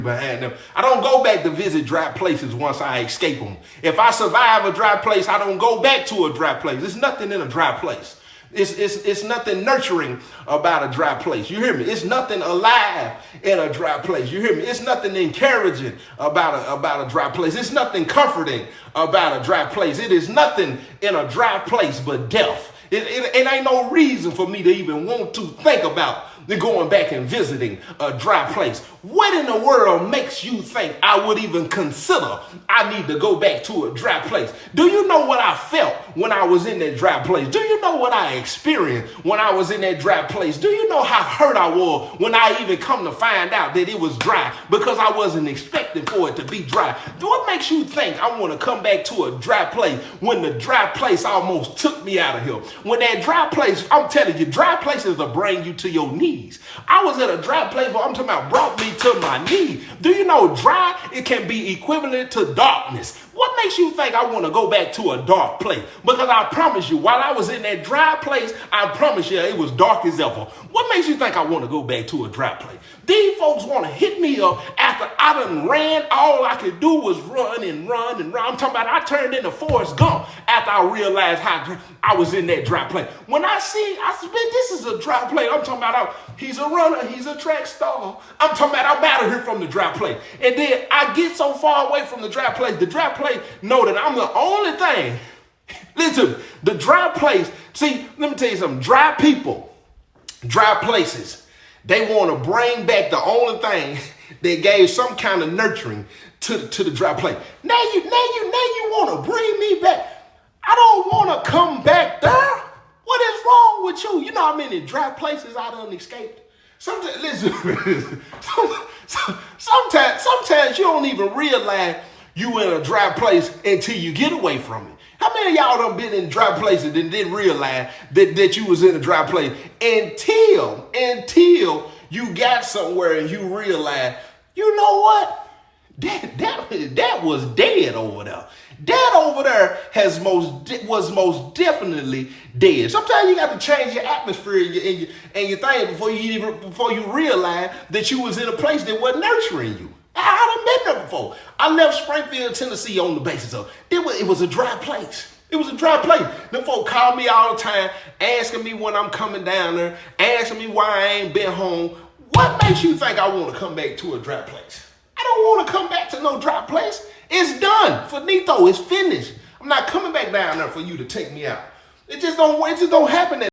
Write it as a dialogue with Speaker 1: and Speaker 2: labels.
Speaker 1: behind them. I don't go back to visit dry places once I escape them. If I survive a dry place, I don't go back to a dry place. There's nothing in a dry place. It's nothing nurturing about a dry place. You hear me? It's nothing alive in a dry place. You hear me? It's nothing encouraging about a dry place. It's nothing comforting about a dry place. It is nothing in a dry place but death. It ain't no reason for me to even want to think about going back and visiting a dry place. What in the world makes you think I would even consider I need to go back to a dry place? Do you know what I felt when I was in that dry place? Do you know what I experienced when I was in that dry place? Do you know how hurt I was when I even come to find out that it was dry because I wasn't expecting for it to be dry? What makes you think I want to come back to a dry place when the dry place almost took me out of here? When that dry place, I'm telling you, dry places will bring you to your knees. I was at a dry place where I'm talking about brought me to my knees. Do you know dry, it can be equivalent to darkness? What makes you think I want to go back to a dark place? Because I promise you, while I was in that dry place, I promise you it was dark as ever. What makes you think I want to go back to a dry place? These folks want to hit me up after I done ran. All I could do was run and run and run. I'm talking about I turned into Forrest Gump after I realized how I was in that dry place. When I said, this is a dry place. I'm talking about he's a runner, he's a track star. I'm talking about I'm out of here from the dry place. And then I get so far away from the dry place know that I'm the only thing. Listen, the dry place, see, let me tell you something. Dry people, dry places, they want to bring back the only thing that gave some kind of nurturing to the dry place. Now you want to bring me back. I don't want to come back there. What is wrong with you? You know how many dry places I done escaped? Sometimes, listen, sometimes you don't even realize you in a dry place until you get away from it. How many of y'all done been in dry places and didn't realize that you was in a dry place until you got somewhere and you realize, you know what? That was dead over there. That over there was most definitely dead. Sometimes you got to change your atmosphere and your thing before you realize that you was in a place that wasn't nurturing you. I done been there before. I left Springfield, Tennessee on the basis of it was a dry place. It was a dry place. Them folk call me all the time, asking me when I'm coming down there, asking me why I ain't been home. What makes you think I want to come back to a dry place? I don't want to come back to no dry place. It's done. Finito, it's finished. I'm not coming back down there for you to take me out. It just don't happen that